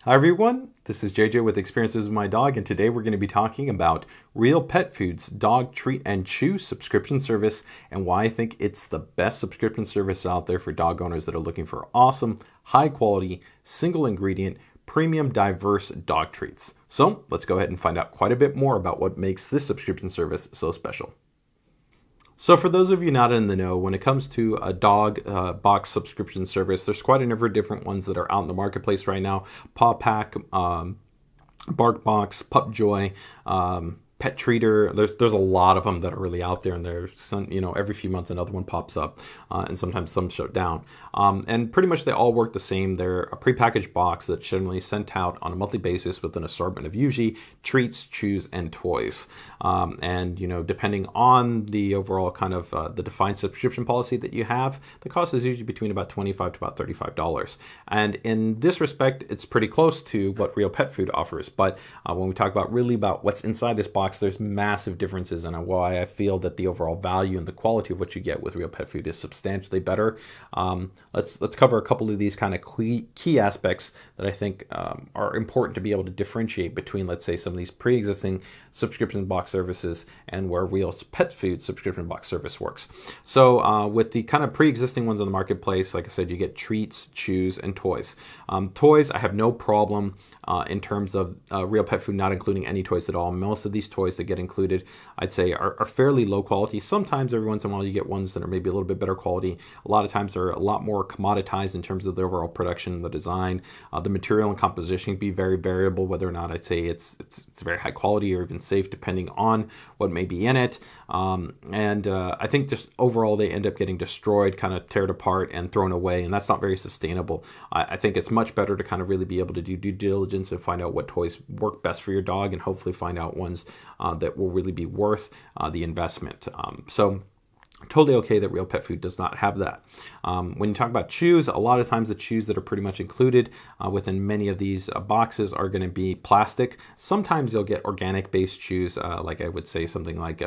Hi everyone, this is JJ with Experiences with My Dog, and today we're going to be talking about Real Pet Foods dog treat and chew subscription service and why I think it's the best subscription service out there for dog owners that are looking for awesome, high quality, single ingredient, premium diverse dog treats. So let's go ahead and find out quite a bit more about what makes this subscription service so special. So for those of you not in the know, when it comes to a dog box subscription service, there's quite a number of different ones that are out in the marketplace right now. Paw Pack, Bark Box, Pup Joy, Pet Treater. There's a lot of them that are really out there, and there's some, every few months another one pops up, and sometimes some shut down. And pretty much they all work the same. They're a prepackaged box that's generally sent out on a monthly basis with an assortment of usually treats, chews, and toys. And depending on the overall kind of the defined subscription policy that you have, the cost is usually between about $25 to about $35. And in this respect, it's pretty close to what Real Pet Food offers. But when we talk about what's inside this box, there's massive differences, and why I feel that the overall value and the quality of what you get with Real Pet Food is substantially better. Let's cover a couple of these kind of key aspects that I think are important to be able to differentiate between, let's say, some of these pre-existing subscription box services and where Real Pet Food subscription box service works. So with the kind of pre-existing ones on the marketplace, like I said, you get treats, chews, and toys. Toys, I have no problem in terms of Real Pet Food not including any toys at all. Most of these toys that get included, I'd say, are fairly low quality. Sometimes every once in a while you get ones that are maybe a little bit better quality. A lot of times they're a lot more commoditized in terms of the overall production and the design. The material and composition can be very variable, whether or not I'd say it's very high quality or even safe, depending on what may be in it. I think just overall they end up getting destroyed, kind of teared apart and thrown away, and that's not very sustainable. I think it's much better to kind of really be able to do due diligence and find out what toys work best for your dog, and hopefully find out ones that will really be worth the investment. So totally okay that Real Pet Food does not have that. When you talk about chews, a lot of times the chews that are pretty much included within many of these boxes are going to be plastic. Sometimes you'll get organic based chews, like I would say something like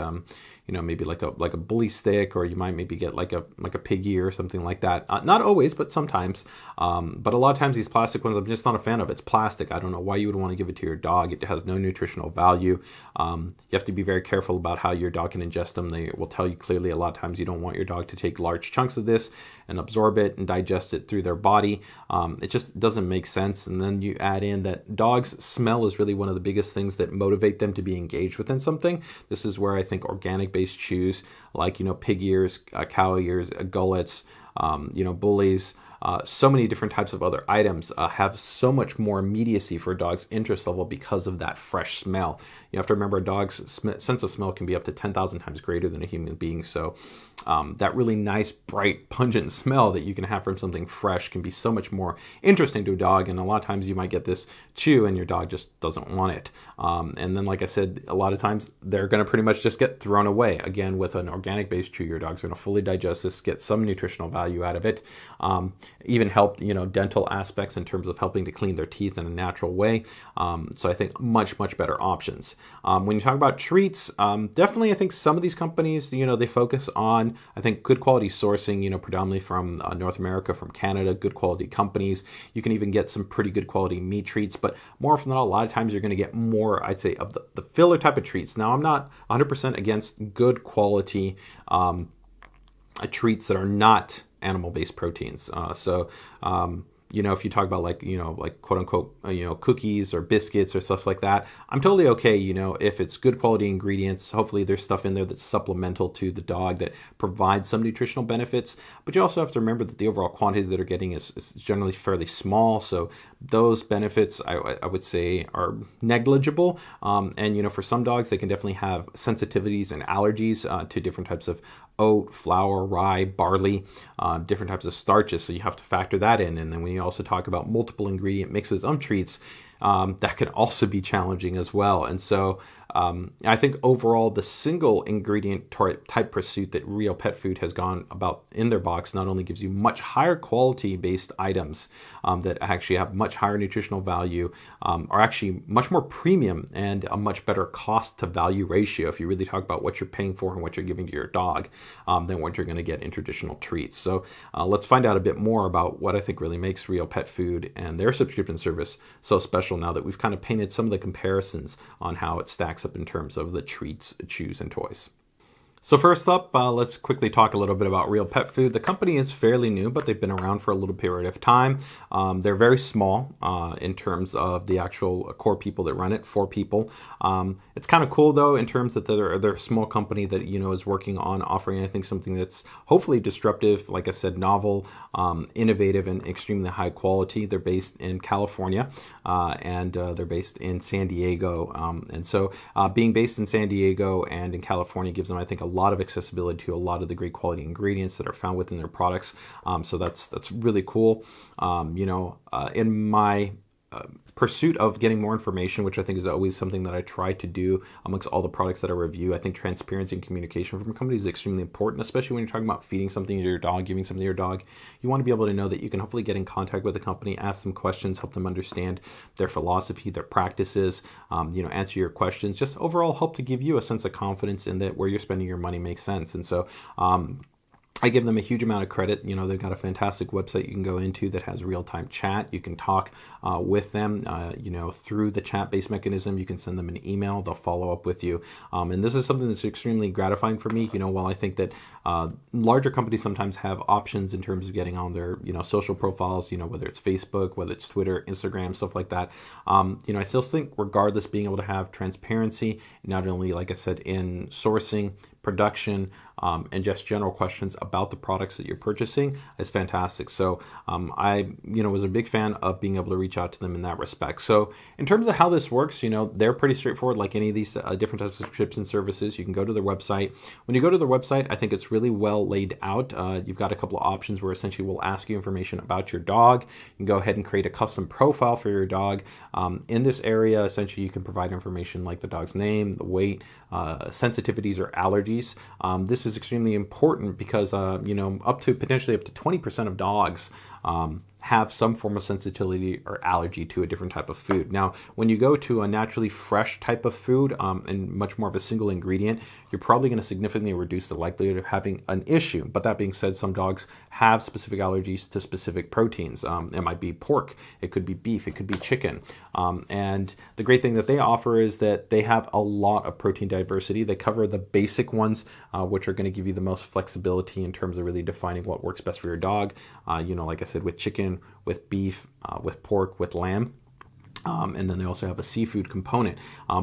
maybe like a bully stick, or you might maybe get like a pig ear or something like that. Not always, but sometimes. But a lot of times these plastic ones, I'm just not a fan of. It's plastic. I don't know why you would want to give it to your dog. It has no nutritional value. You have to be very careful about how your dog can ingest them. They will tell you clearly a lot of times you don't want your dog to take large chunks of this and absorb it and digest it through their body. It just doesn't make sense. And then you add in that dogs' smell is really one of the biggest things that motivate them to be engaged within something. This is where I think organic based chews like pig ears, cow ears, gullets, bullies, so many different types of other items have so much more immediacy for a dog's interest level because of that fresh smell. You have to remember a dog's sense of smell can be up to 10,000 times greater than a human being. So that really nice, bright, pungent smell that you can have from something fresh can be so much more interesting to a dog. And a lot of times you might get this chew and your dog just doesn't want it. And then, like I said, a lot of times they're going to pretty much just get thrown away. Again, with an organic based chew, your dog's going to fully digest this, get some nutritional value out of it, even help, dental aspects in terms of helping to clean their teeth in a natural way. So I think much, much better options. When you talk about treats, definitely I think some of these companies, they focus on, I think, good quality sourcing, predominantly from North America, from Canada, good quality companies. You can even get some pretty good quality meat treats, but more often than not, a lot of times you're going to get more, I'd say, of the filler type of treats. Now, I'm not 100% against good quality treats that are not animal-based proteins. If you talk about like quote unquote, cookies or biscuits or stuff like that, I'm totally okay, if it's good quality ingredients. Hopefully there's stuff in there that's supplemental to the dog that provides some nutritional benefits. But you also have to remember that the overall quantity that they're getting is generally fairly small. So those benefits, I would say, are negligible. And for some dogs, they can definitely have sensitivities and allergies to different types of oat, flour, rye, barley, different types of starches. So you have to factor that in. And then when you also talk about multiple ingredient mixes of treats, that can also be challenging as well. And so I think overall the single ingredient type pursuit that Real Pet Food has gone about in their box not only gives you much higher quality based items that actually have much higher nutritional value, are actually much more premium and a much better cost to value ratio if you really talk about what you're paying for and what you're giving to your dog than what you're going to get in traditional treats. So let's find out a bit more about what I think really makes Real Pet Food and their subscription service so special now that we've kind of painted some of the comparisons on how it stacks up in terms of the treats, chews, and toys. So first up, let's quickly talk a little bit about Real Pet Food. The company is fairly new, but they've been around for a little period of time. They're very small in terms of the actual core people that run it, 4 people. It's kind of cool though in terms that they're a small company that is working on offering, I think, something that's hopefully disruptive, like I said, novel, innovative, and extremely high quality. They're based in California and they're based in San Diego. And so being based in San Diego and in California gives them, I think, a lot of accessibility to a lot of the great quality ingredients that are found within their products. So that's really cool. In my pursuit of getting more information, which I think is always something that I try to do amongst all the products that I review, I think transparency and communication from companies is extremely important, especially when you're talking about feeding something to your dog, giving something to your dog. You want to be able to know that you can hopefully get in contact with the company, ask them questions, help them understand their philosophy, their practices, answer your questions, just overall help to give you a sense of confidence in that where you're spending your money makes sense. And so I give them a huge amount of credit. They've got a fantastic website you can go into that has real-time chat. You can talk with them, through the chat-based mechanism. You can send them an email. They'll follow up with you. And this is something that's extremely gratifying for me. While I think that larger companies sometimes have options in terms of getting on their, social profiles, whether it's Facebook, whether it's Twitter, Instagram, stuff like that. I still think regardless, being able to have transparency, not only, like I said, in sourcing, production, and just general questions about the products that you're purchasing is fantastic. So I was a big fan of being able to reach out to them in that respect. So in terms of how this works, they're pretty straightforward like any of these different types of subscription services. You can go to their website. When you go to their website, I think it's really well laid out. You've got a couple of options where essentially we'll ask you information about your dog. You can go ahead and create a custom profile for your dog. In this area, essentially you can provide information like the dog's name, the weight, sensitivities or allergies. This is extremely important because potentially up to 20% of dogs have some form of sensitivity or allergy to a different type of food. Now, when you go to a naturally fresh type of food and much more of a single ingredient, you're probably going to significantly reduce the likelihood of having an issue. But that being said, some dogs have specific allergies to specific proteins. It might be pork, it could be beef, it could be chicken. And the great thing that they offer is that they have a lot of protein diversity. They cover the basic ones, which are going to give you the most flexibility in terms of really defining what works best for your dog. Like I said, with chicken, with beef, with pork, with lamb. And then they also have a seafood component.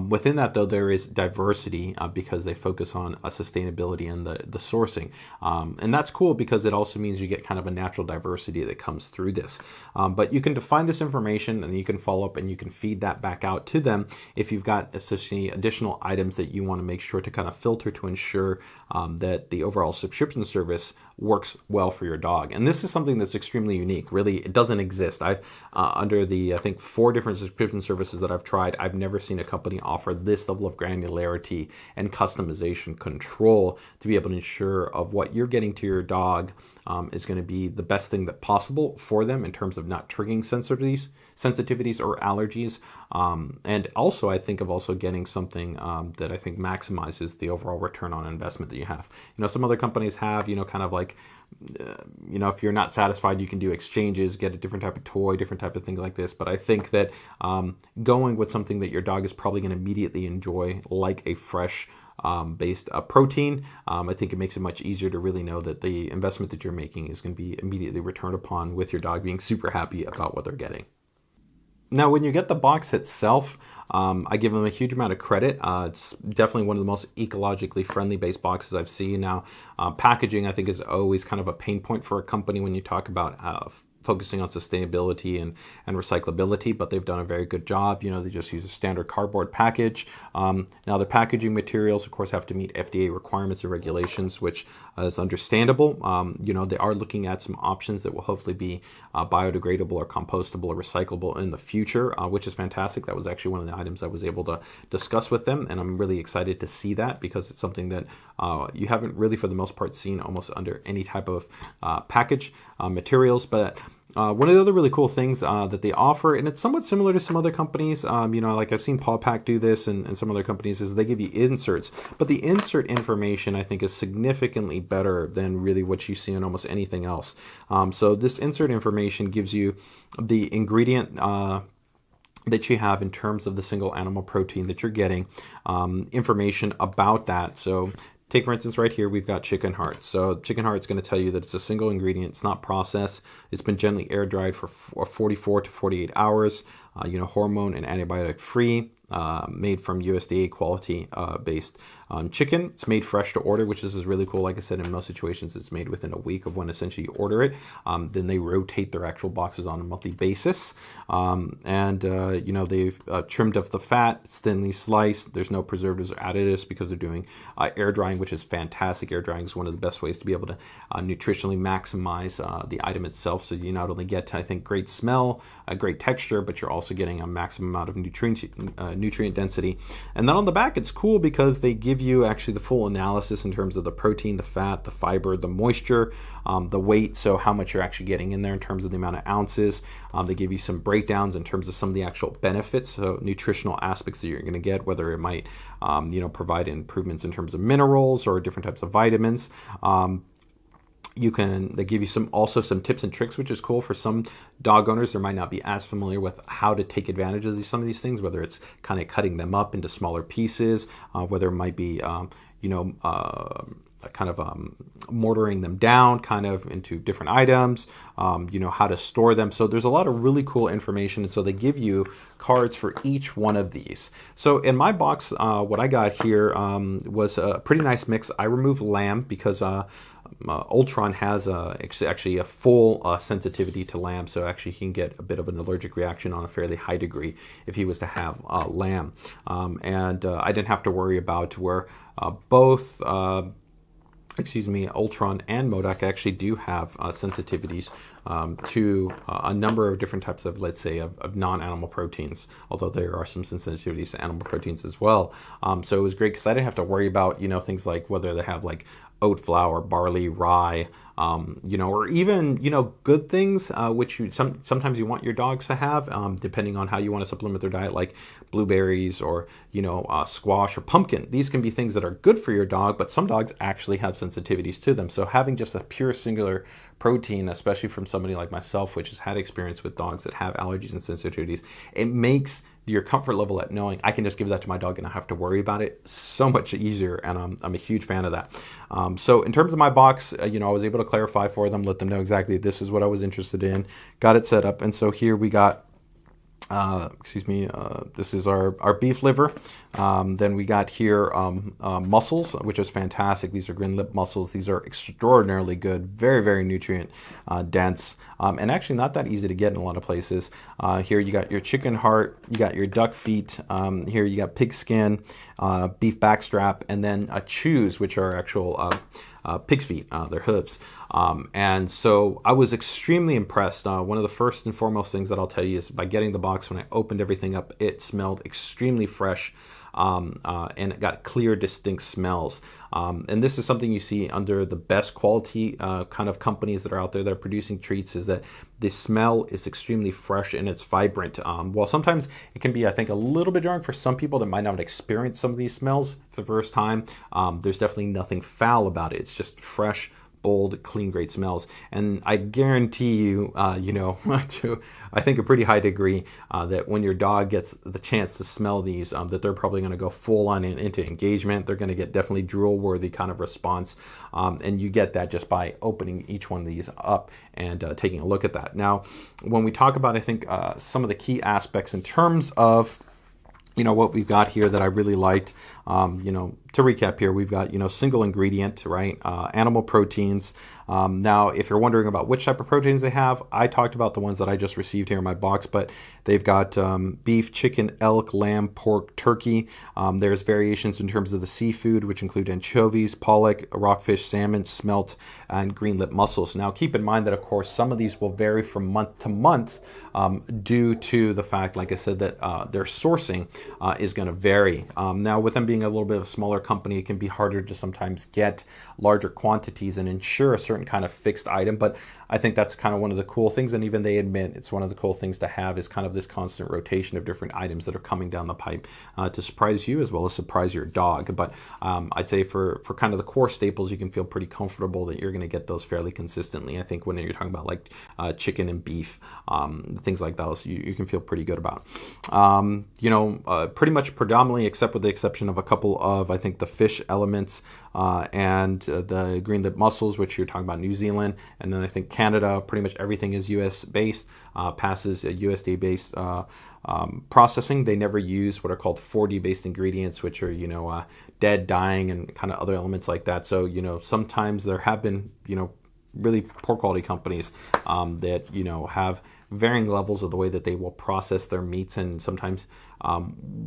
Within that, though, there is diversity because they focus on sustainability and the sourcing. And that's cool because it also means you get kind of a natural diversity that comes through this. But you can define this information and you can follow up and you can feed that back out to them if you've got essentially additional items that you want to make sure to kind of filter to ensure that the overall subscription service works well for your dog. And this is something that's extremely unique. Really, it doesn't exist. I've under the, I think, 4 different subscription services that I've tried, I've never seen a company offer this level of granularity and customization control to be able to ensure of what you're getting to your dog is going to be the best thing that possible for them in terms of not triggering sensitivities or allergies. And also, I think of also getting something that I think maximizes the overall return on investment that you have. Some other companies have, kind of like, if you're not satisfied, you can do exchanges, get a different type of toy, different type of thing like this. But I think that going with something that your dog is probably going to immediately enjoy, like a fresh based protein, I think it makes it much easier to really know that the investment that you're making is going to be immediately returned upon with your dog being super happy about what they're getting. Now, when you get the box itself, I give them a huge amount of credit. It's definitely one of the most ecologically friendly based boxes I've seen. Now, packaging, I think, is always kind of a pain point for a company when you talk about focusing on sustainability and recyclability, but they've done a very good job. They just use a standard cardboard package. Now the packaging materials, of course, have to meet FDA requirements and regulations, which is understandable. They are looking at some options that will hopefully be biodegradable or compostable or recyclable in the future, which is fantastic. That was actually one of the items I was able to discuss with them, and I'm really excited to see that because it's something that you haven't really, for the most part, seen almost under any type of package materials. But one of the other really cool things that they offer, and it's somewhat similar to some other companies, like I've seen Paw Pack do this and some other companies, is they give you inserts. But the insert information, I think, is significantly better than really what you see in almost anything else. So this insert information gives you the ingredient that you have in terms of the single animal protein that you're getting, information about that. So take, for instance, right here, we've got chicken heart. So chicken heart is going to tell you that it's a single ingredient. It's not processed. It's been gently air dried for 44 to 48 hours, hormone and antibiotic free, made from USDA quality based chicken. It's made fresh to order, which is really cool. Like I said, in most situations, it's made within a week of when essentially you order it. Then they rotate their actual boxes on a monthly basis. They've trimmed off the fat. It's thinly sliced. There's no preservatives or additives because they're doing air drying, which is fantastic. Air drying is one of the best ways to be able to nutritionally maximize the item itself. So you not only get, I think, great smell, a great texture, but you're also getting a maximum amount of nutrient density. And then on the back, it's cool because they give you actually the full analysis in terms of the protein, the fat, the fiber, the moisture, the weight, so how much you're actually getting in there in terms of the amount of ounces. They give you some breakdowns in terms of some of the actual benefits, so nutritional aspects that you're going to get, whether it might provide improvements in terms of minerals or different types of vitamins. They give you some tips and tricks, which is cool for some dog owners. They might not be as familiar with how to take advantage of some of these things, whether it's kind of cutting them up into smaller pieces, whether it might be mortaring them down kind of into different items, how to store them. So there's a lot of really cool information. And so they give you cards for each one of these. So in my box, what I got here was a pretty nice mix. I removed lamb because Ultron has actually a full sensitivity to lamb, so actually he can get a bit of an allergic reaction on a fairly high degree if he was to have lamb. I didn't have to worry about where both Ultron and MODOK actually do have sensitivities to a number of different types of, let's say, of non-animal proteins, although there are some sensitivities to animal proteins as well. So it was great because I didn't have to worry about, things like whether they have like oat flour, barley, rye, or even, good things, which sometimes you want your dogs to have, depending on how you want to supplement their diet, like blueberries or, squash or pumpkin. These can be things that are good for your dog, but some dogs actually have sensitivities to them. So having just a pure singular protein, especially from somebody like myself, which has had experience with dogs that have allergies and sensitivities, it makes your comfort level at knowing I can just give that to my dog and not have to worry about it so much easier, and I'm a huge fan of that. So in terms of my box, I was able to clarify for them, let them know exactly this is what I was interested in, got it set up, and so here we got this is our beef liver. Then we got here mussels, which is fantastic. These are green lip mussels. These are extraordinarily good, very, very nutrient dense, and actually not that easy to get in a lot of places. Here you got your chicken heart, you got your duck feet, here you got pig skin, beef backstrap, and then chews, which are actual pig's feet, their hooves. And so I was extremely impressed. One of the first and foremost things that I'll tell you is by getting the box, when I opened everything up, it smelled extremely fresh, and it got clear, distinct smells. And this is something you see under the best quality kind of companies that are out there that are producing treats, is that the smell is extremely fresh and it's vibrant. While sometimes it can be, I think, a little bit jarring for some people that might not experience some of these smells for the first time, there's definitely nothing foul about it. It's just fresh, bold, clean, great smells. And I guarantee you, to I think a pretty high degree, that when your dog gets the chance to smell these, that they're probably going to go full on into engagement. They're going to get definitely drool-worthy kind of response. And you get that just by opening each one of these up and taking a look at that. Now, when we talk about, I think, some of the key aspects in terms of what we've got here that I really liked, to recap here, we've got, single ingredient, right? Animal proteins. Now, if you're wondering about which type of proteins they have, I talked about the ones that I just received here in my box, but they've got beef, chicken, elk, lamb, pork, turkey. There's variations in terms of the seafood, which include anchovies, pollock, rockfish, salmon, smelt, and green lip mussels. Now, keep in mind that, of course, some of these will vary from month to month due to the fact, like I said, that their sourcing is going to vary. Now, with them being a little bit of a smaller company, it can be harder to sometimes get larger quantities and ensure a certain kind of fixed item, but I think that's kind of one of the cool things, and even they admit it's one of the cool things to have is kind of this constant rotation of different items that are coming down the pipe to surprise you as well as surprise your dog. But I'd say for kind of the core staples, you can feel pretty comfortable that you're going to get those fairly consistently. I think when you're talking about like chicken and beef, things like those, you can feel pretty good about. Pretty much predominantly, except with the exception of a couple of, I think, the fish elements and the green lip mussels, which you're talking about New Zealand, and then I think Canada, pretty much everything is US based, passes a USDA based processing. They never use what are called 4D based ingredients, which are dead, dying, and kind of other elements like that. So sometimes there have been really poor quality companies that have varying levels of the way that they will process their meats, and sometimes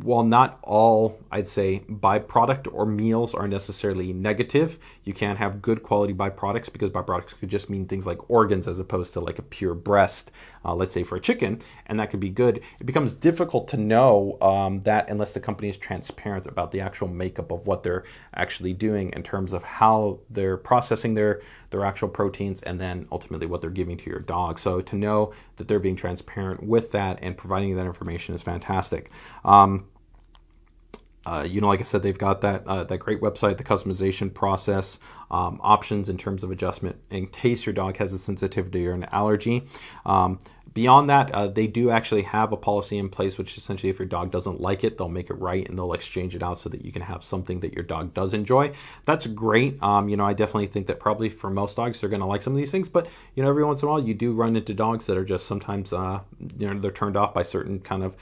while not all, I'd say, byproduct or meals are necessarily negative, you can have good quality byproducts, because byproducts could just mean things like organs as opposed to like a pure breast, let's say for a chicken, and that could be good. It becomes difficult to know that unless the company is transparent about the actual makeup of what they're actually doing in terms of how they're processing their actual proteins and then ultimately what they're giving to your dog. So to know that they're being transparent with that and providing that information is fantastic. Like I said, they've got that great website, the customization process, options in terms of adjustment in case your dog has a sensitivity or an allergy. Beyond that, they do actually have a policy in place, which essentially if your dog doesn't like it, they'll make it right and they'll exchange it out so that you can have something that your dog does enjoy. That's great. I definitely think that probably for most dogs, they're going to like some of these things, but every once in a while you do run into dogs that are just sometimes, they're turned off by certain kind of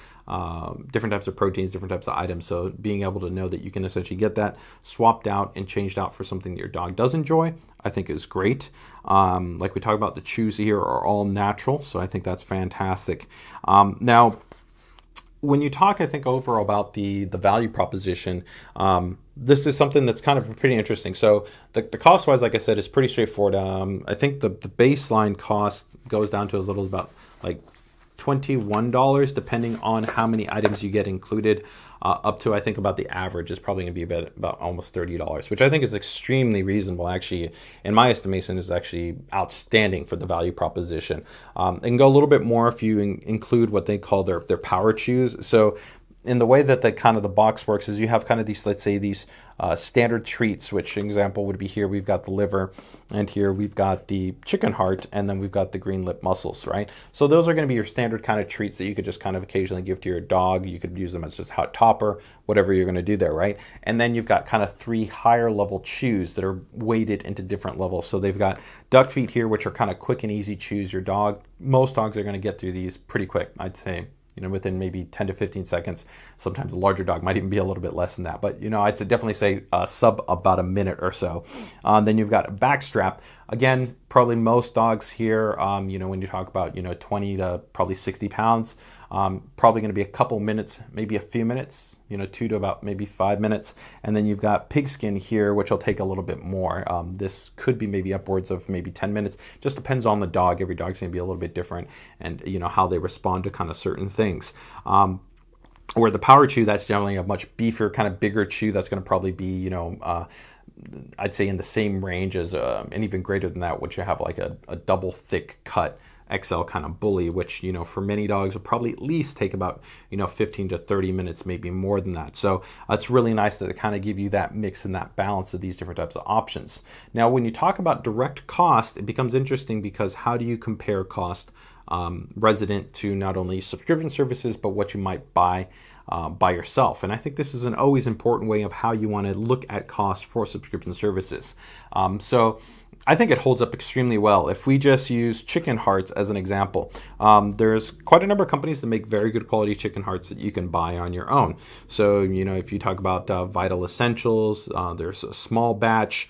different types of proteins, different types of items. So being able to know that you can essentially get that swapped out and changed out for something that your dog does enjoy, I think is great. Like we talked about, the chews here are all natural, so I think that's fantastic. Now, when you talk, I think, overall about the value proposition, this is something that's kind of pretty interesting. So the cost-wise, like I said, is pretty straightforward. I think the baseline cost goes down to as little as about like $21, depending on how many items you get included, up to, I think, about the average is probably going to be about almost $30, which I think is extremely reasonable. Actually, in my estimation, is actually outstanding for the value proposition. It can go a little bit more if you include what they call their power chews. So in the way that the box works is you have kind of these, let's say, these standard treats, which example would be here we've got the liver, and here we've got the chicken heart, and then we've got the green lip mussels, right? So those are going to be your standard kind of treats that you could just kind of occasionally give to your dog. You could use them as just hot topper, whatever you're going to do there, right? And then you've got kind of 3 higher level chews that are weighted into different levels. So they've got duck feet here, which are kind of quick and easy chews. Most dogs are going to get through these pretty quick, I'd say. Within maybe 10 to 15 seconds. Sometimes a larger dog might even be a little bit less than that. But, I'd definitely say sub about a minute or so. Then you've got a back strap. Again, probably most dogs here, when you talk about, 20 to probably 60 pounds, probably going to be a couple minutes, maybe a few minutes, 2 to about maybe 5 minutes. And then you've got pigskin here, which will take a little bit more. This could be maybe upwards of maybe 10 minutes. Just depends on the dog. Every dog's going to be a little bit different and, how they respond to kind of certain things. Where the power chew, that's generally a much beefier, kind of bigger chew. That's going to probably be, I'd say in the same range as, and even greater than that, which you have like a double thick cut XL kind of bully, which, for many dogs will probably at least take about, 15 to 30 minutes, maybe more than that. So it's really nice that they kind of give you that mix and that balance of these different types of options. Now, when you talk about direct cost, it becomes interesting because how do you compare cost resident to not only subscription services, but what you might buy by yourself? And I think this is an always important way of how you want to look at cost for subscription services. So I think it holds up extremely well. If we just use chicken hearts as an example, there's quite a number of companies that make very good quality chicken hearts that you can buy on your own. So, if you talk about Vital Essentials, there's a small batch.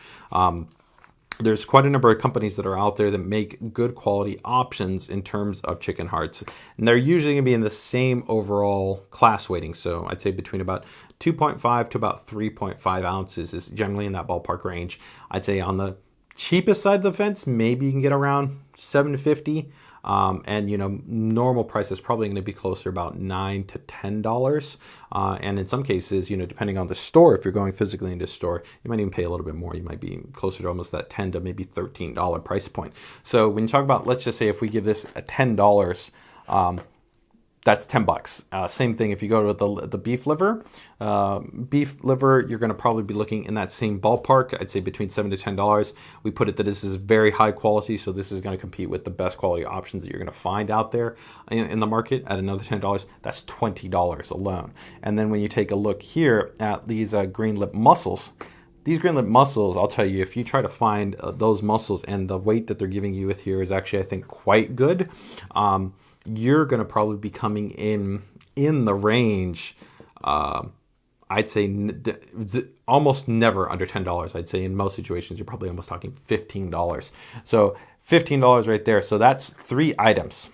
There's quite a number of companies that are out there that make good quality options in terms of chicken hearts. And they're usually going to be in the same overall class weighting. So I'd say between about 2.5 to about 3.5 ounces is generally in that ballpark range. I'd say on the cheapest side of the fence, maybe you can get around $7.50. And normal price is probably going to be closer about $9 to $10. And in some cases, depending on the store, if you're going physically into a store, you might even pay a little bit more. You might be closer to almost that $10 to maybe $13 price point. So when you talk about, let's just say if we give this a $10, that's $10. Same thing if you go to the beef liver. Beef liver, you're going to probably be looking in that same ballpark. I'd say between $7 to $10. We put it that this is very high quality, so this is going to compete with the best quality options that you're going to find out there in the market at another $10. That's $20 alone. And then when you take a look here at these green lip mussels, these green lip mussels, I'll tell you, if you try to find those mussels, and the weight that they're giving you with here is actually, I think, quite good. You're going to probably be coming in the range, I'd say almost never under $10. I'd say in most situations, you're probably almost talking $15. So $15 right there. So that's 3 items.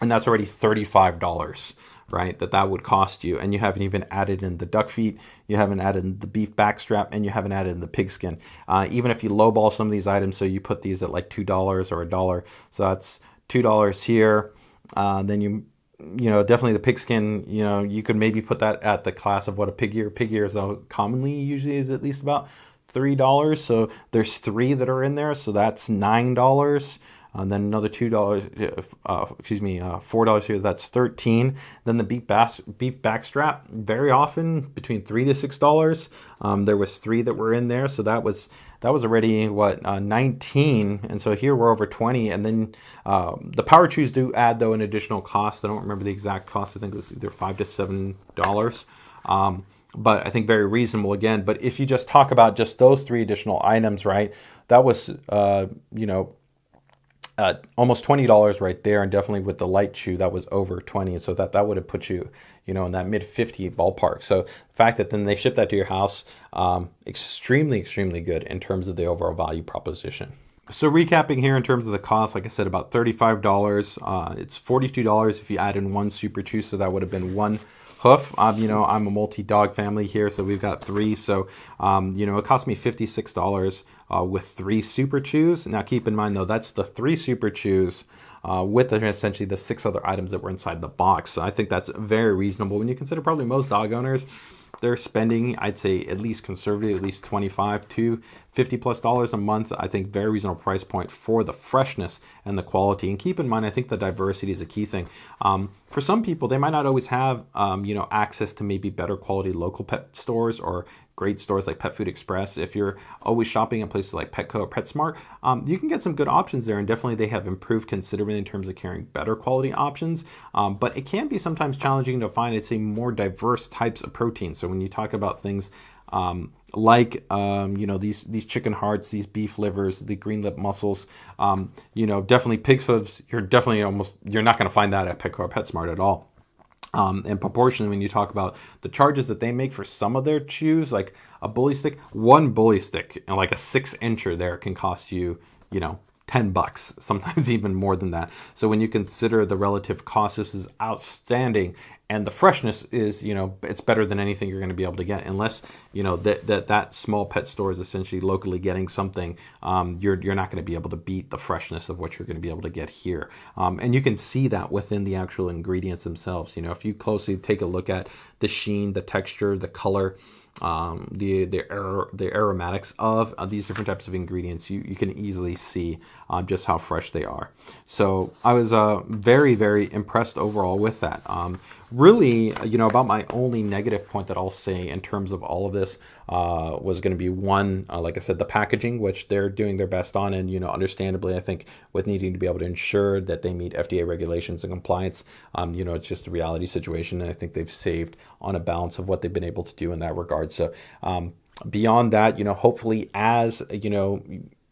And that's already $35, right? That would cost you. And you haven't even added in the duck feet. You haven't added in the beef backstrap, and you haven't added in the pig skin. Even if you lowball some of these items, so you put these at like $2 or $1. So that's $2 here. Then definitely the pigskin, you could maybe put that at the class of what a pig ear. Pig ear is commonly usually is at least about $3. So there's 3 that are in there. So that's $9. And then another $4 here, that's $13. Then the beef backstrap, very often between $3 to $6. There was 3 that were in there, so that was already 19, and so here we're over 20. And then the power chews do add though an additional cost. I don't remember the exact cost. I think it was either $5 to $7. But I think very reasonable again. But if you just talk about just those 3 additional items, right, that was almost $20 right there, and definitely with the light chew that was over 20, and so that would have put you in that mid 50 ballpark. So the fact that then they ship that to your house, extremely good in terms of the overall value proposition. So recapping here in terms of the cost, like I said, about $35. It's $42 if you add in 1 super chew, so that would have been 1 hoof. I'm a multi-dog family here, so we've got 3. So, it cost me $56 with 3 super chews. Now, keep in mind, though, that's the 3 super chews with essentially the 6 other items that were inside the box. So I think that's very reasonable when you consider probably most dog owners, they're spending, I'd say, at least conservative, at least $25 to $50+ a month. I think very reasonable price point for the freshness and the quality. And keep in mind, I think the diversity is a key thing. For some people, they might not always have, access to maybe better quality local pet stores or great stores like Pet Food Express. If you're always shopping in places like Petco or PetSmart, you can get some good options there, and definitely they have improved considerably in terms of carrying better quality options. But it can be sometimes challenging to find, I'd say, more diverse types of protein. So when you talk about things like these chicken hearts, these beef livers, the green lip mussels, definitely pig's hooves, you're not going to find that at Petco or PetSmart at all. And proportionally, when you talk about the charges that they make for some of their chews, like a bully stick, 1 bully stick and like a 6-incher there can cost you, $10, sometimes even more than that. So when you consider the relative cost, this is outstanding. And the freshness is, it's better than anything you're going to be able to get, unless, that small pet store is essentially locally getting something. You're not going to be able to beat the freshness of what you're going to be able to get here. And you can see that within the actual ingredients themselves. If you closely take a look at the sheen, the texture, the color, the aromatics of these different types of ingredients, you can easily see just how fresh they are. So I was very, very impressed overall with that. Really, about my only negative point that I'll say in terms of all of this was going to be one, like I said, the packaging, which they're doing their best on. And, understandably, I think with needing to be able to ensure that they meet FDA regulations and compliance, it's just a reality situation. And I think they've saved on a balance of what they've been able to do in that regard. So beyond that, hopefully as,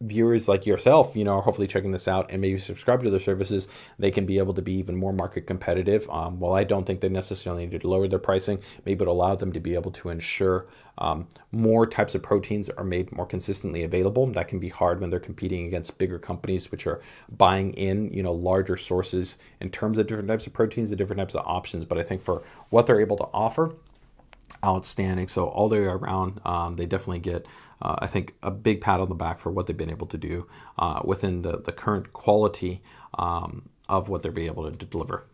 viewers like yourself, are hopefully checking this out and maybe subscribe to their services, they can be able to be even more market competitive. While I don't think they necessarily need to lower their pricing, maybe it'll allow them to be able to ensure more types of proteins are made more consistently available. That can be hard when they're competing against bigger companies, which are buying in, larger sources in terms of different types of proteins and different types of options. But I think for what they're able to offer, outstanding. So all the way around, they definitely get, I think, a big pat on the back for what they've been able to do within the current quality of what they're being able to deliver.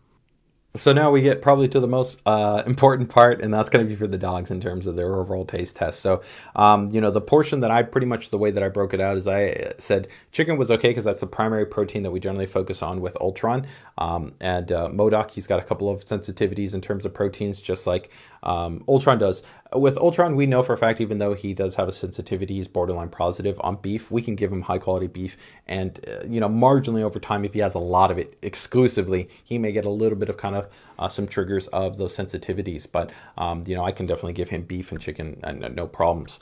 So now we get probably to the most important part, and that's going to be for the dogs in terms of their overall taste test. So, the portion that I pretty much, the way that I broke it out is I said chicken was okay because that's the primary protein that we generally focus on with Ultron. And MODOK, he's got a couple of sensitivities in terms of proteins, just like Ultron does. With Ultron, we know for a fact, even though he does have a sensitivity, he's borderline positive on beef, we can give him high quality beef. And, marginally over time, if he has a lot of it exclusively, he may get a little bit of kind of some triggers of those sensitivities. But, I can definitely give him beef and chicken and no problems.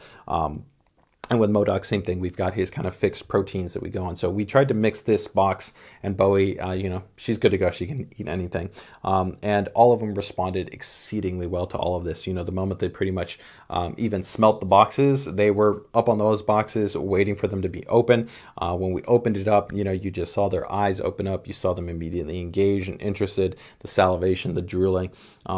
And with MODOK, same thing. We've got his kind of fixed proteins that we go on. So we tried to mix this box, and Bowie, she's good to go. She can eat anything. And all of them responded exceedingly well to all of this. The moment they pretty much even smelt the boxes, they were up on those boxes waiting for them to be open. When we opened it up, you just saw their eyes open up. You saw them immediately engaged and interested, the salivation, the drooling.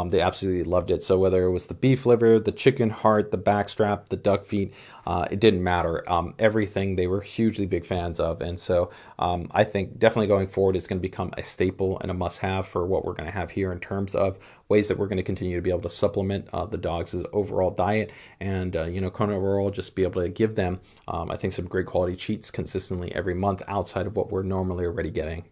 They absolutely loved it. So whether it was the beef liver, the chicken heart, the backstrap, the duck feet, it didn't matter. Everything they were hugely big fans of. And so I think definitely going forward, it's going to become a staple and a must-have for what we're going to have here in terms of ways that we're going to continue to be able to supplement the dogs' overall diet and, kind of overall just be able to give them, I think, some great quality treats consistently every month outside of what we're normally already getting.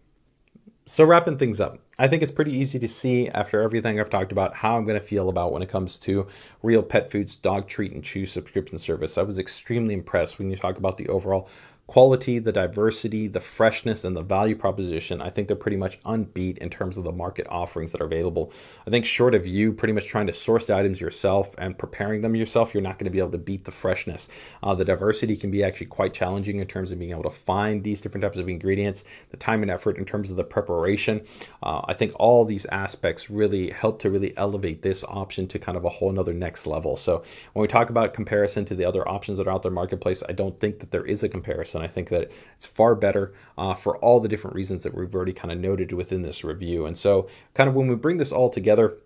So wrapping things up, I think it's pretty easy to see after everything I've talked about how I'm going to feel about when it comes to Real Pet Foods dog treat and chew subscription service. I was extremely impressed when you talk about the overall quality, the diversity, the freshness, and the value proposition. I think they're pretty much unbeat in terms of the market offerings that are available. I think short of you pretty much trying to source the items yourself and preparing them yourself, you're not going to be able to beat the freshness. The diversity can be actually quite challenging in terms of being able to find these different types of ingredients, the time and effort in terms of the preparation. I think all these aspects really help to really elevate this option to kind of a whole nother next level. So when we talk about comparison to the other options that are out there in the marketplace, I don't think that there is a comparison. I think that it's far better for all the different reasons that we've already kind of noted within this review. And so kind of when we bring this all together,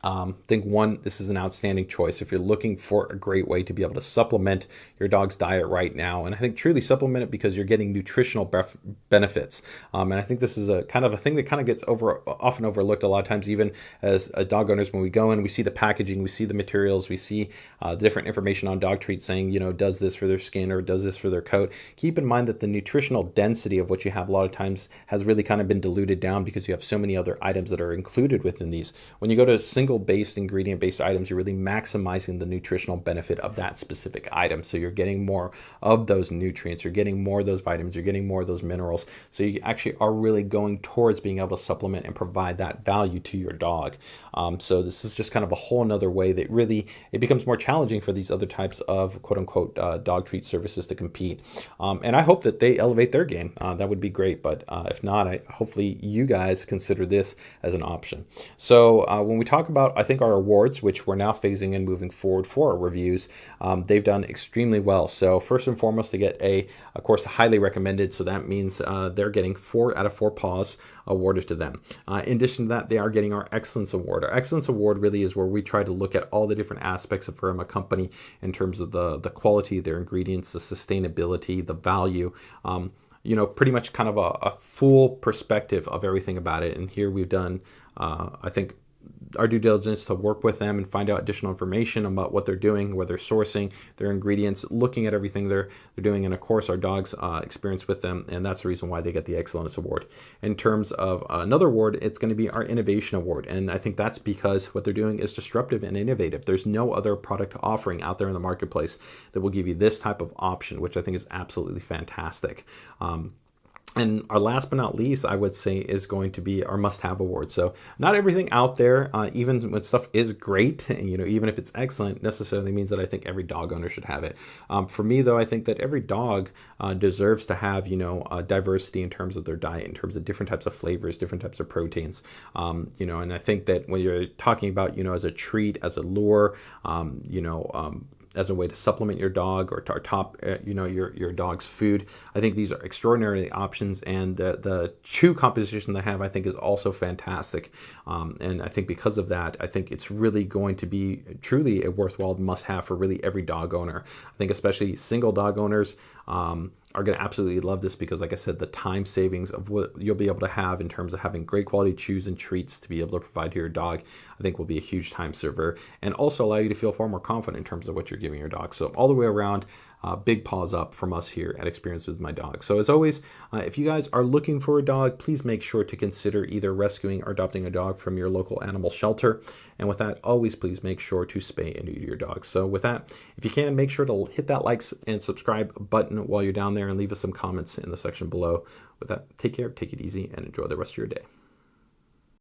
I think one, this is an outstanding choice if you're looking for a great way to be able to supplement your dog's diet right now. And I think truly supplement it because you're getting nutritional benefits. And I think this is a kind of a thing that kind of gets often overlooked a lot of times, even as dog owners. When we go in, we see the packaging, we see the materials, we see the different information on dog treats saying, does this for their skin or does this for their coat. Keep in mind that the nutritional density of what you have a lot of times has really kind of been diluted down because you have so many other items that are included within these. When you go to single-based, ingredient-based items, you're really maximizing the nutritional benefit of that specific item. So you're getting more of those nutrients, you're getting more of those vitamins, you're getting more of those minerals. So you actually are really going towards being able to supplement and provide that value to your dog. So this is just kind of a whole nother way that really it becomes more challenging for these other types of quote-unquote dog treat services to compete. And I hope that they elevate their game. That would be great. But if not, hopefully you guys consider this as an option. So when we talk about, I think, our awards, which we're now phasing in moving forward for our reviews, they've done extremely well. So first and foremost, they get of course, highly recommended. So that means they're getting 4 out of 4 paws awarded to them. In addition to that, they are getting our Excellence Award. Our Excellence Award really is where we try to look at all the different aspects from a company in terms of the quality of their ingredients, the sustainability, the value, pretty much kind of a full perspective of everything about it. And here we've done, I think, our due diligence to work with them and find out additional information about what they're doing, where they're sourcing their ingredients, looking at everything they're doing, and of course our dogs' experience with them, and that's the reason why they get the Excellence Award. In terms of another award, it's going to be our Innovation Award, and I think that's because what they're doing is disruptive and innovative. There's no other product offering out there in the marketplace that will give you this type of option, which I think is absolutely fantastic. And our last but not least, I would say, is going to be our must-have award. So not everything out there, even when stuff is great, and even if it's excellent, necessarily means that I think every dog owner should have it. For me, though, I think that every dog deserves to have diversity in terms of their diet, in terms of different types of flavors, different types of proteins. And I think that when you're talking about as a treat, as a lure, as a way to supplement your dog or to top, your dog's food. I think these are extraordinary options, and the chew composition they have, I think, is also fantastic. And I think because of that, I think it's really going to be truly a worthwhile must-have for really every dog owner. I think especially single dog owners are going to absolutely love this because, like I said, the time savings of what you'll be able to have in terms of having great quality chews and treats to be able to provide to your dog, I think will be a huge time saver, and also allow you to feel far more confident in terms of what you're giving your dog. So all the way around, big paws up from us here at Experience with My Dog. So as always, if you guys are looking for a dog, please make sure to consider either rescuing or adopting a dog from your local animal shelter. And with that, always please make sure to spay and neuter your dog. So with that, if you can, make sure to hit that like and subscribe button while you're down there and leave us some comments in the section below. With that, take care, take it easy, and enjoy the rest of your day.